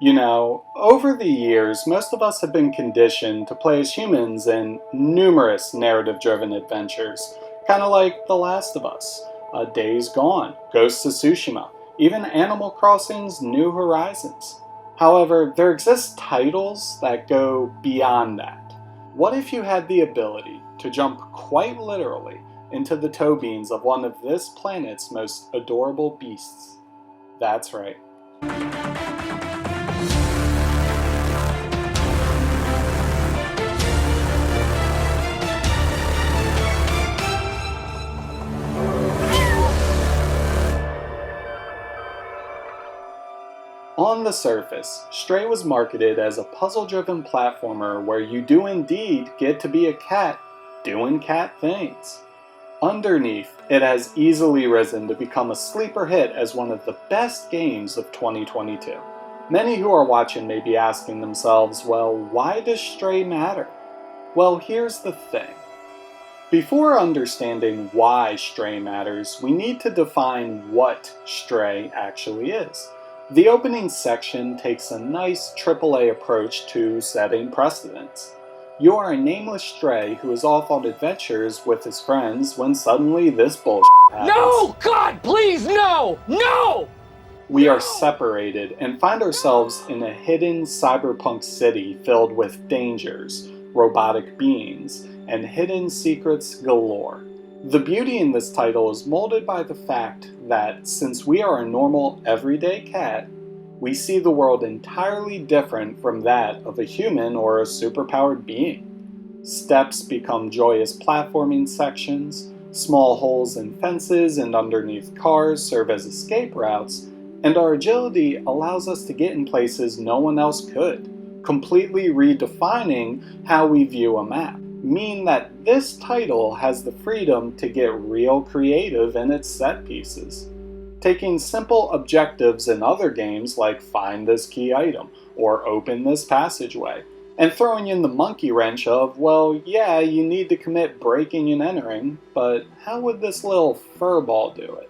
Over the years, most of us have been conditioned to play as humans in numerous narrative-driven adventures, kind of like The Last of Us, Days Gone, Ghost of Tsushima, even Animal Crossing's New Horizons. However, there exist titles that go beyond that. What if you had the ability to jump quite literally into the toe beans of one of this planet's most adorable beasts? That's right. On the surface, Stray was marketed as a puzzle-driven platformer where you do indeed get to be a cat doing cat things. Underneath, it has easily risen to become a sleeper hit as one of the best games of 2022. Many who are watching may be asking themselves, well, why does Stray matter? Well, here's the thing. Before understanding why Stray matters, we need to define what Stray actually is. The opening section takes a nice AAA approach to setting precedents. You are a nameless stray who is off on adventures with his friends when suddenly this bullshit happens. No! God, please, no! No! We are separated and find ourselves in a hidden cyberpunk city filled with dangers, robotic beings, and hidden secrets galore. The beauty in this title is molded by the fact that since we are a normal, everyday cat, we see the world entirely different from that of a human or a superpowered being. Steps become joyous platforming sections, small holes in fences and underneath cars serve as escape routes, and our agility allows us to get in places no one else could, completely redefining how we view a map. Mean that this title has the freedom to get real creative in its set pieces, taking simple objectives in other games like find this key item or open this passageway, and throwing in the monkey wrench of, well, yeah, you need to commit breaking and entering, but how would this little furball do it?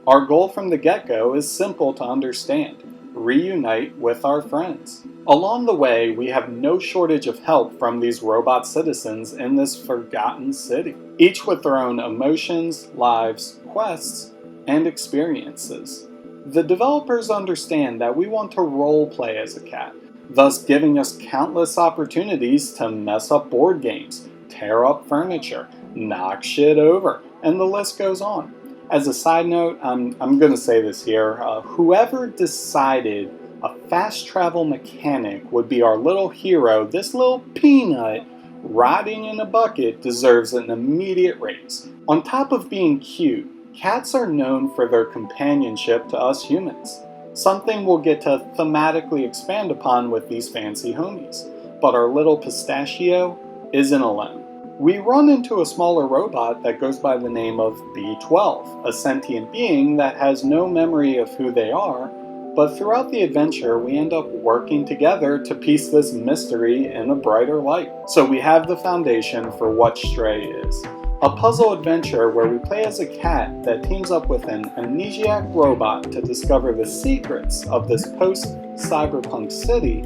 Our goal from the get-go is simple to understand: reunite with our friends. Along the way, we have no shortage of help from these robot citizens in this forgotten city, each with their own emotions, lives, quests, and experiences. The developers understand that we want to roleplay as a cat, thus giving us countless opportunities to mess up board games, tear up furniture, knock shit over, and the list goes on. As a side note, I'm going to say this here, whoever decided a fast travel mechanic would be our little hero, this little peanut rotting in a bucket, deserves an immediate raise. On top of being cute, cats are known for their companionship to us humans, something we'll get to thematically expand upon with these fancy homies. But our little pistachio isn't alone. We run into a smaller robot that goes by the name of B12, a sentient being that has no memory of who they are, but throughout the adventure we end up working together to piece this mystery in a brighter light. So we have the foundation for what Stray is. A puzzle adventure where we play as a cat that teams up with an amnesiac robot to discover the secrets of this post-cyberpunk city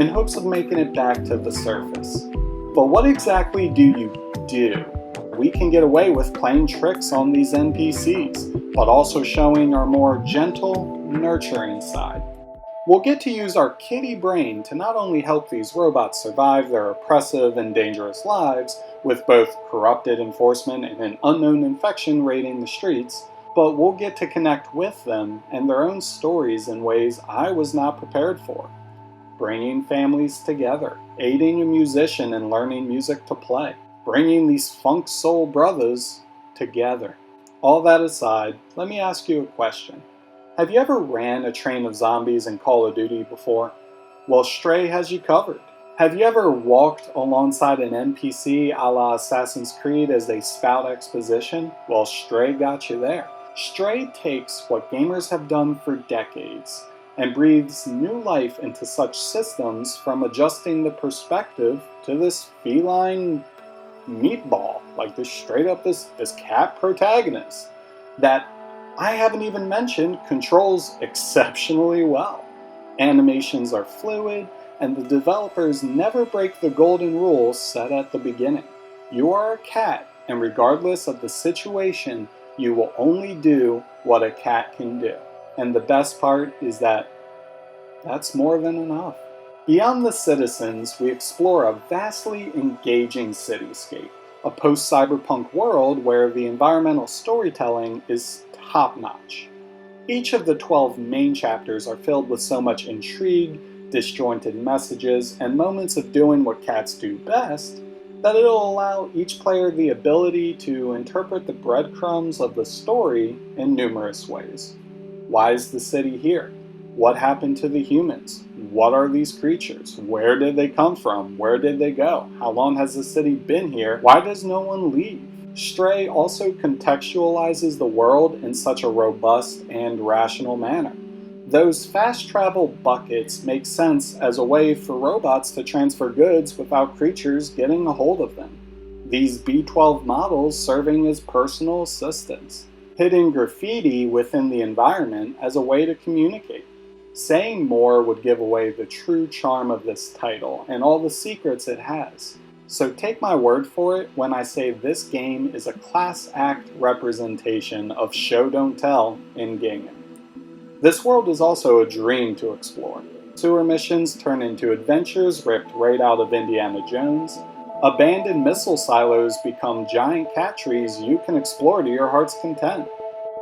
in hopes of making it back to the surface. But what exactly do you do? We can get away with playing tricks on these NPCs, but also showing our more gentle, nurturing side. We'll get to use our kitty brain to not only help these robots survive their oppressive and dangerous lives, with both corrupted enforcement and an unknown infection raiding the streets, but we'll get to connect with them and their own stories in ways I was not prepared for. Bringing families together, aiding a musician in learning music to play, bringing these funk soul brothers together. All that aside, let me ask you a question. Have you ever ran a train of zombies in Call of Duty before? Well, Stray has you covered. Have you ever walked alongside an NPC a la Assassin's Creed as they spout exposition? Well, Stray got you there. Stray takes what gamers have done for decades and breathes new life into such systems, from adjusting the perspective to this feline meatball, like this straight up this cat protagonist that I haven't even mentioned controls exceptionally well. Animations are fluid, and the developers never break the golden rules set at the beginning. You are a cat, and regardless of the situation, you will only do what a cat can do. And the best part is that that's more than enough. Beyond the citizens, we explore a vastly engaging cityscape, a post-cyberpunk world where the environmental storytelling is top-notch. Each of the 12 main chapters are filled with so much intrigue, disjointed messages, and moments of doing what cats do best, that it'll allow each player the ability to interpret the breadcrumbs of the story in numerous ways. Why is the city here? What happened to the humans? What are these creatures? Where did they come from? Where did they go? How long has the city been here? Why does no one leave? Stray also contextualizes the world in such a robust and rational manner. Those fast travel buckets make sense as a way for robots to transfer goods without creatures getting a hold of them. These B12 models serving as personal assistants. Hidden graffiti within the environment as a way to communicate. Saying more would give away the true charm of this title and all the secrets it has. So take my word for it when I say this game is a class act representation of show don't tell in gaming. This world is also a dream to explore. Sewer missions turn into adventures ripped right out of Indiana Jones. Abandoned missile silos become giant cat trees you can explore to your heart's content.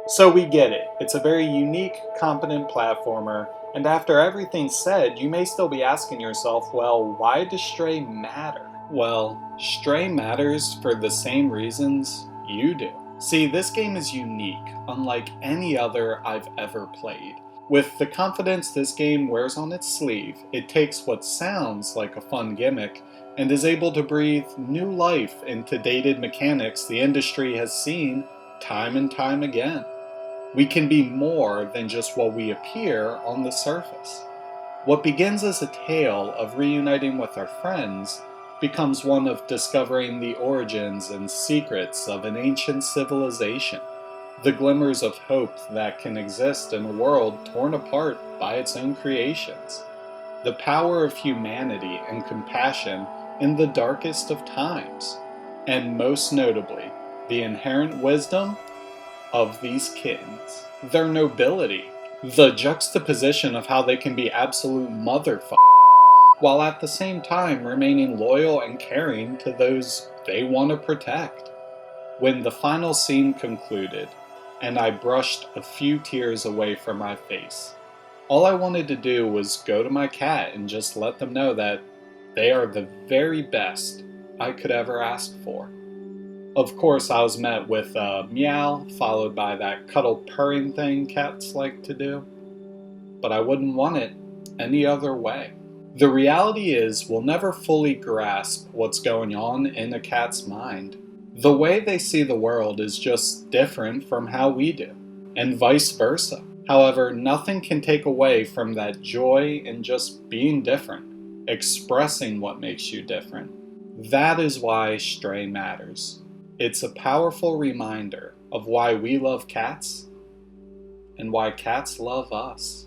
So we get it. It's a very unique, competent platformer, and after everything's said, you may still be asking yourself, well, why does Stray matter? Well, Stray matters for the same reasons you do. See, this game is unique, unlike any other I've ever played. With the confidence this game wears on its sleeve, it takes what sounds like a fun gimmick and is able to breathe new life into dated mechanics the industry has seen time and time again. We can be more than just what we appear on the surface. What begins as a tale of reuniting with our friends becomes one of discovering the origins and secrets of an ancient civilization, the glimmers of hope that can exist in a world torn apart by its own creations, the power of humanity and compassion in the darkest of times, and most notably, the inherent wisdom of these kittens, their nobility, the juxtaposition of how they can be absolute motherfuckers while at the same time remaining loyal and caring to those they want to protect. When the final scene concluded, and I brushed a few tears away from my face, all I wanted to do was go to my cat and just let them know that they are the very best I could ever ask for. Of course, I was met with a meow, followed by that cuddle purring thing cats like to do, but I wouldn't want it any other way. The reality is, we'll never fully grasp what's going on in a cat's mind. The way they see the world is just different from how we do, and vice versa. However, nothing can take away from that joy in just being different, expressing what makes you different. That is why Stray matters. It's a powerful reminder of why we love cats, and why cats love us.